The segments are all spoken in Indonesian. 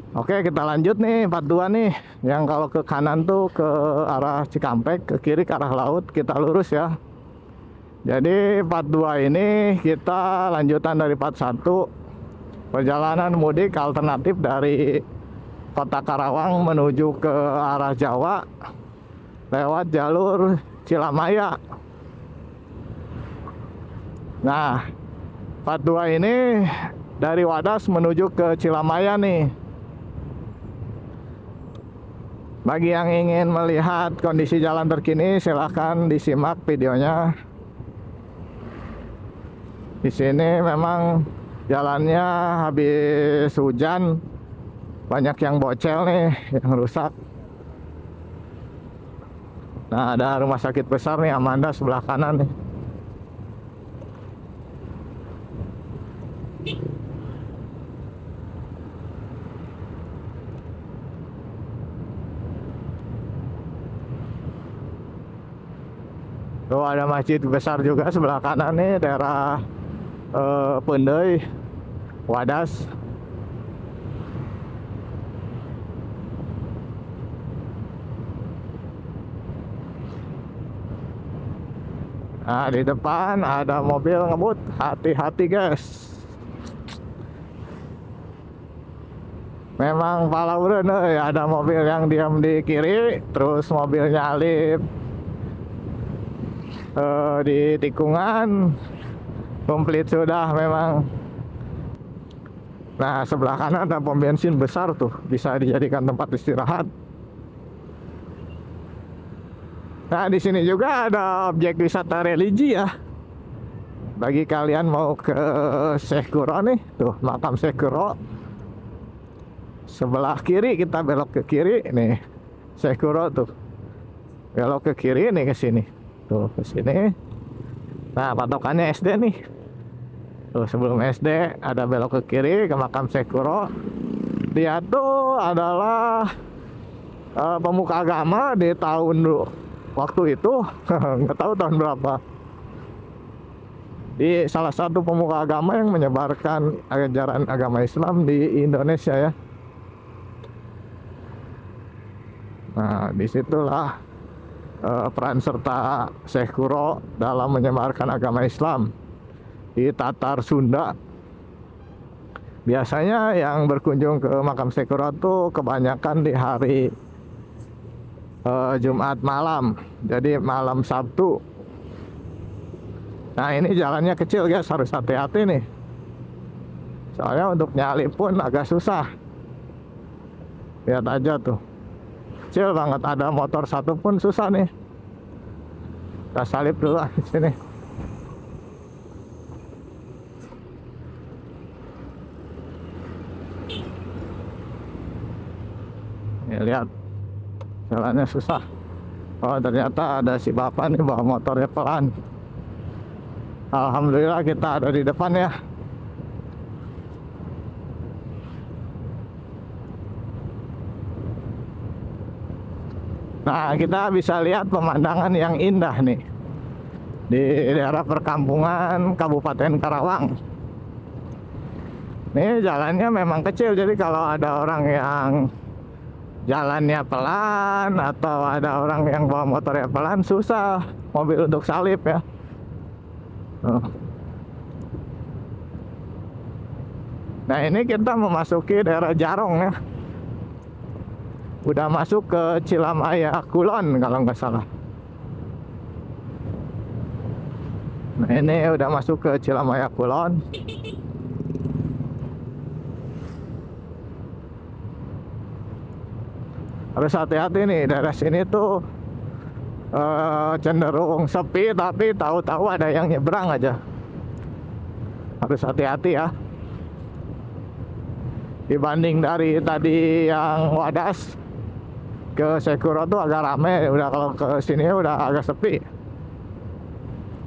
Oke, kita lanjut nih part 2 nih. Yang kalau ke kanan tuh ke arah Cikampek, ke kiri ke arah laut, kita lurus ya. Jadi part 2 ini kita lanjutan dari part 1. Perjalanan mudik alternatif dari Kota Karawang menuju ke arah Jawa lewat jalur Cilamaya. Nah, part 2 ini dari Wadas menuju ke Cilamaya nih. Bagi yang ingin melihat kondisi jalan terkini, silahkan disimak videonya. Di sini memang jalannya habis hujan, banyak yang bocel nih, yang rusak. Nah, ada rumah sakit besar nih, Amanda sebelah kanan nih. Tuh ada masjid besar juga sebelah kanan nih, daerah Pendey, Wadas. Nah, di depan ada mobil ngebut, hati-hati guys. Memang palaureun ada mobil yang diam di kiri, terus mobil nyalip di tikungan, komplit sudah memang. Nah, sebelah kanan ada pom bensin besar tuh, bisa dijadikan tempat istirahat. Nah, di sini juga ada objek wisata religi ya. Bagi kalian mau ke Syekh Kuro nih, tuh makam Syekh Kuro. Sebelah kiri kita belok ke kiri nih, Syekh Kuro tuh. Belok ke kiri nih, ke sini. Tuh ke sini. Nah, patokannya SD nih. Tuh sebelum SD ada belok ke kiri ke makam Syekh Kuro. Dia tuh adalah pemuka agama di tahun waktu itu nggak tahu tahun berapa. Di salah satu pemuka agama yang menyebarkan ajaran agama Islam di Indonesia ya. Nah, disitulah peran serta Syekh Kuro dalam menyebarkan agama Islam di Tatar Sunda. Biasanya yang berkunjung ke makam Syekh Kuro tuh kebanyakan di hari Jumat malam, jadi malam Sabtu. Nah, ini jalannya kecil guys, harus hati-hati nih. Soalnya untuk nyalip pun agak susah. Lihat aja tuh, kecil banget, ada motor satu pun susah nih. Kita salip dulu di sini. Nih, lihat jalannya susah. Oh, ternyata ada si bapak nih bawa motornya pelan. Alhamdulillah kita ada di depan ya. Nah, kita bisa lihat pemandangan yang indah nih di daerah perkampungan Kabupaten Karawang. Nih jalannya memang kecil, jadi kalau ada orang yang jalannya pelan atau ada orang yang bawa motornya pelan, susah mobil untuk salip ya. Nah, ini kita memasuki daerah Jarong ya. Udah masuk ke Cilamaya Kulon kalau nggak salah. Nah, ini udah masuk ke Cilamaya Kulon. Harus hati-hati nih, daerah sini tuh cenderung sepi, tapi tahu-tahu ada yang nyebrang aja. Harus hati-hati ya. Dibanding dari tadi yang Wadas ke Syekh Kuro tuh agak rame, udah kalau ke sini udah agak sepi.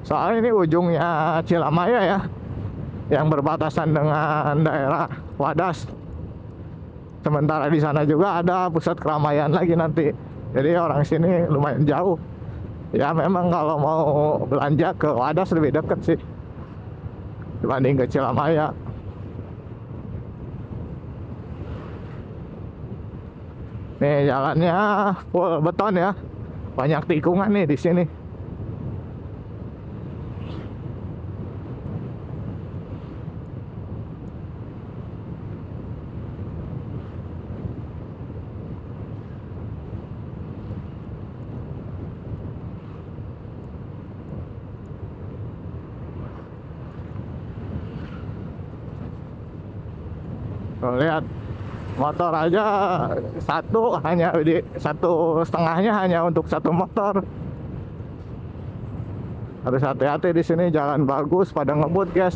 Soalnya ini ujungnya Cilamaya ya, yang berbatasan dengan daerah Wadas. Sementara di sana juga ada pusat keramaian lagi nanti. Jadi orang sini lumayan jauh. Ya memang kalau mau belanja ke Wadas lebih dekat sih dibanding ke Cilamaya. Nih jalannya full beton ya. Banyak tikungan nih di sini. Tuh, lihat motor aja satu hanya di satu setengahnya hanya untuk satu motor. Harus hati-hati di sini, jalan bagus pada ngebut guys.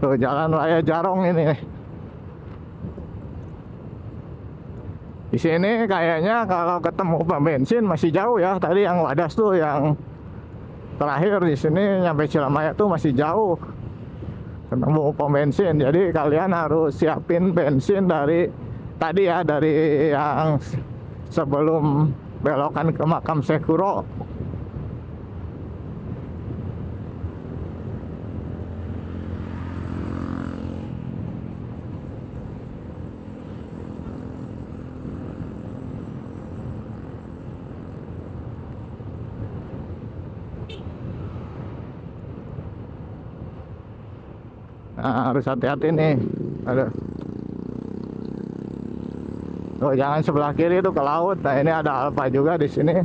Tuh jalan raya Jarong ini. Di sini kayaknya kalau ketemu pom bensin masih jauh ya. Tadi yang Wadas tuh yang terakhir di sini nyampe Cilamaya tuh masih jauh. Ketemu pom bensin, jadi kalian harus siapin bensin dari tadi ya, dari yang sebelum belokan ke makam Syekh Kuro. Nah, harus hati-hati nih. Aduh. Oh, jangan sebelah kiri itu ke laut. Nah, ini ada Alfa juga di sini.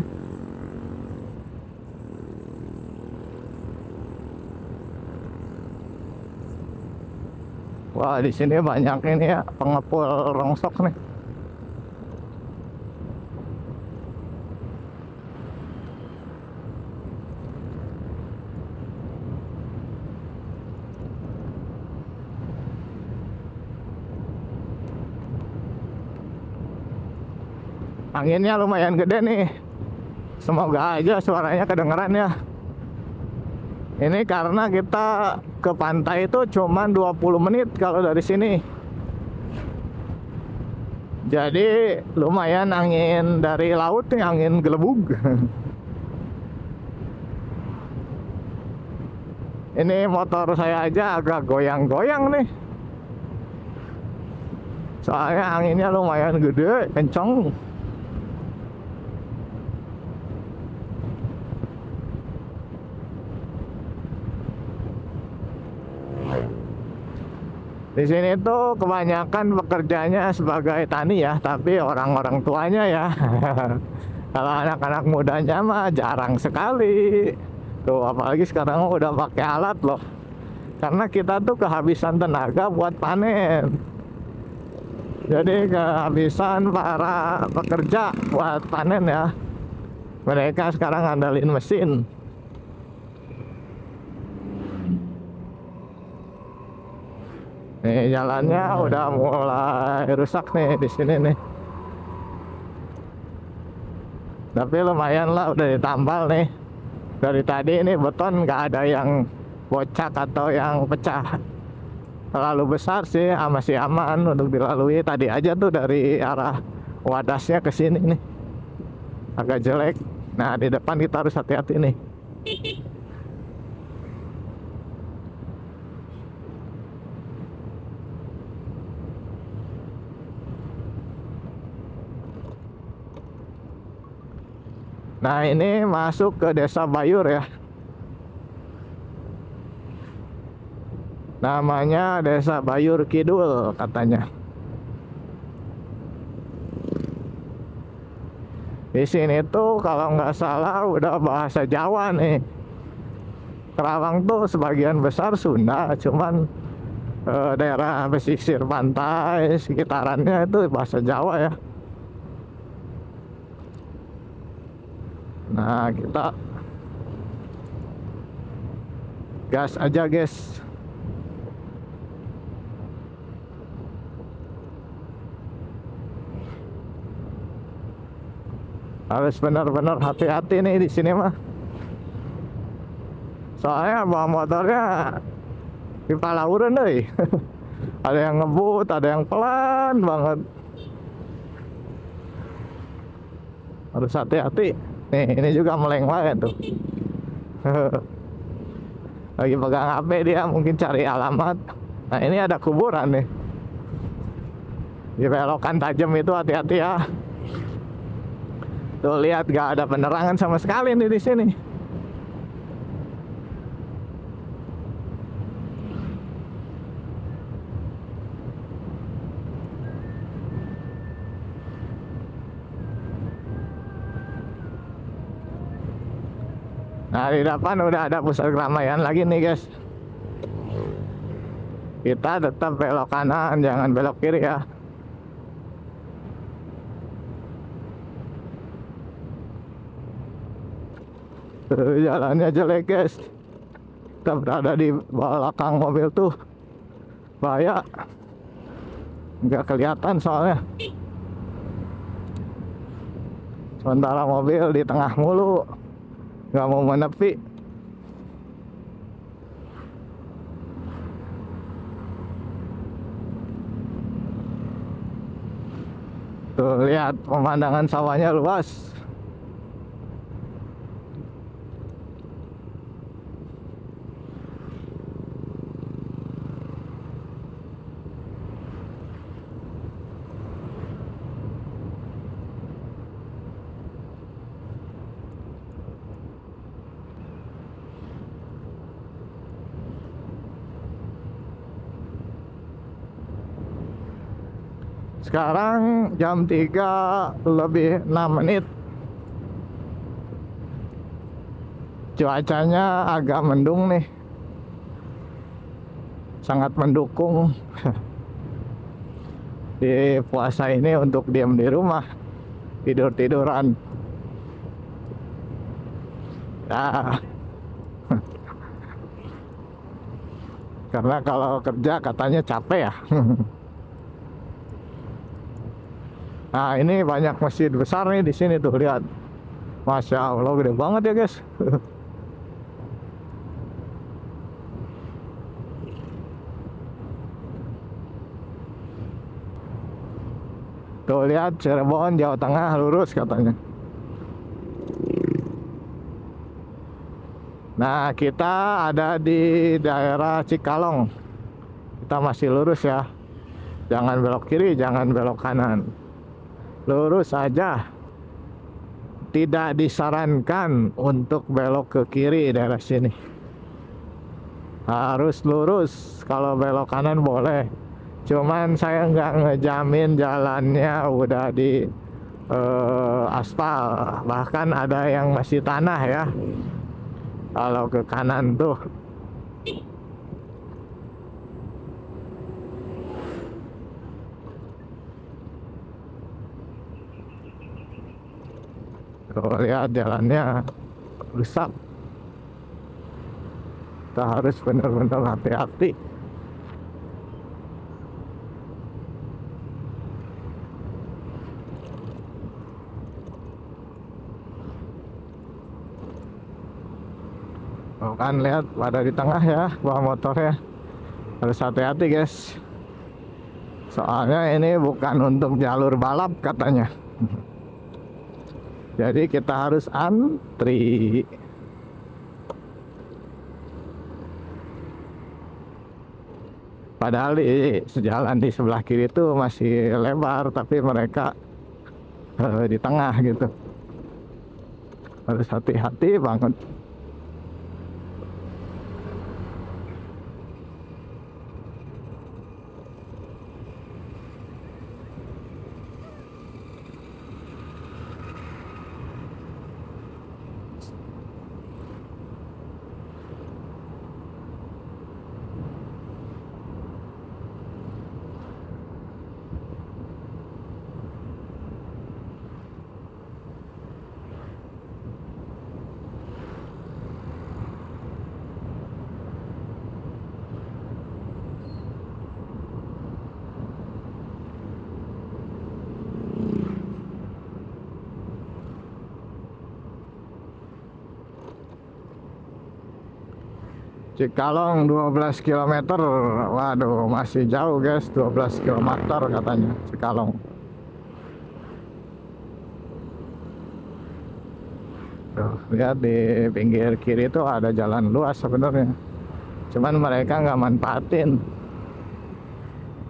Wah, di sini banyak ini ya, pengepul rongsok nih. Anginnya lumayan gede nih. Semoga aja suaranya kedengeran ya. Ini karena kita ke pantai itu cuma 20 menit kalau dari sini. Jadi lumayan angin dari laut nih, angin gelembung. Ini motor saya aja agak goyang-goyang nih. Soalnya anginnya lumayan gede, kenceng. Di sini tuh kebanyakan pekerjanya sebagai tani ya, tapi orang-orang tuanya ya. Kalau anak-anak mudanya mah jarang sekali. Tuh apalagi sekarang udah pakai alat loh. Karena kita tuh kehabisan tenaga buat panen. Jadi kehabisan para pekerja buat panen ya. Mereka sekarang ngandalin mesin. Nih jalannya udah mulai rusak nih di sini nih. Tapi lumayan lah udah ditambal nih. Dari tadi ini beton nggak ada yang bocak atau yang pecah terlalu besar sih, masih aman untuk dilalui. Tadi aja tuh dari arah Wadasnya ke sini nih agak jelek. Nah di depan kita harus hati-hati nih. Nah ini masuk ke Desa Bayur ya. Namanya Desa Bayur Kidul katanya. Di sini tuh kalau nggak salah udah bahasa Jawa nih. Kerawang tuh sebagian besar Sunda, cuman daerah pesisir pantai sekitarannya itu bahasa Jawa ya. Nah kita gas aja guys. Harus benar-benar hati-hati nih di sini mah. Soalnya bawa motornya di palauran deh. Ada yang ngebut, ada yang pelan banget. Harus hati-hati. Nih, ini juga meleng banget tuh. Lagi pegang HP dia, mungkin cari alamat. Nah, ini ada kuburan nih. Di belokan tajam itu hati-hati ya. Tuh lihat, gak ada penerangan sama sekali nih di sini. Nah, di depan udah ada pusat keramaian lagi nih guys. Kita tetap belok kanan, jangan belok kiri ya. Jalannya jelek guys. Kita berada di belakang mobil tuh, bahaya. Nggak kelihatan soalnya. Sementara mobil di tengah mulu, nggak mau menepi. Tuh lihat, pemandangan sawahnya luas. Sekarang jam 3 lebih 6 menit. Cuacanya agak mendung nih. Sangat mendukung di puasa ini untuk diam di rumah, tidur-tiduran. Nah, karena kalau kerja katanya capek ya. Nah, ini banyak masjid besar nih di sini tuh, lihat. Masya Allah, gede banget ya guys. Tuh lihat, Cirebon, Jawa Tengah, lurus katanya. Nah, kita ada di daerah Cikalong. Kita masih lurus ya. Jangan belok kiri, jangan belok kanan. Lurus aja. Tidak disarankan untuk belok ke kiri daerah sini. Harus lurus. Kalau belok kanan boleh. Cuman saya nggak ngejamin jalannya udah di aspal. Bahkan ada yang masih tanah ya. Kalau ke kanan tuh. Tuh lihat, jalannya rusak. Kita harus benar-benar hati-hati. Oh, kan lihat, pada di tengah ya bawa motornya. Harus hati-hati guys. Soalnya ini bukan untuk jalur balap katanya. Jadi kita harus antri. Padahal sejalan di sebelah kiri itu masih lebar, tapi mereka di tengah gitu. Harus hati-hati banget. Cikalong 12 km. Waduh, masih jauh guys, 12 km katanya Cikalong. Tuh, lihat di pinggir kiri itu ada jalan luas sebenarnya. Cuman mereka nggak manfaatin.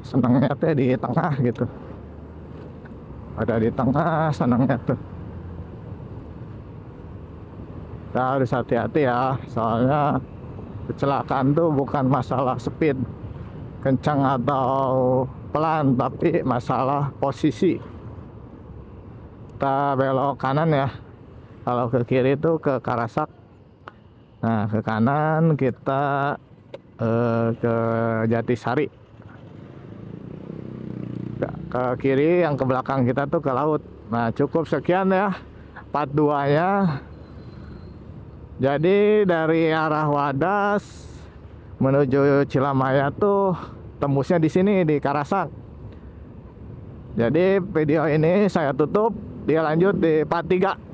Senangnya teh di tengah gitu. ada di tengah sananya tuh. Kita harus hati-hati ya, soalnya kecelakaan tuh bukan masalah speed kencang atau pelan, tapi masalah posisi. Kita belok kanan ya, kalau ke kiri itu ke Karasak. Nah, ke kanan kita ke Jatisari. Ke kiri yang ke belakang kita tuh ke laut. Nah, cukup sekian ya part 2 nya. Jadi dari arah Wadas menuju Cilamaya tuh tembusnya di sini di Karasak. Jadi video ini saya tutup, dia lanjut di part 3.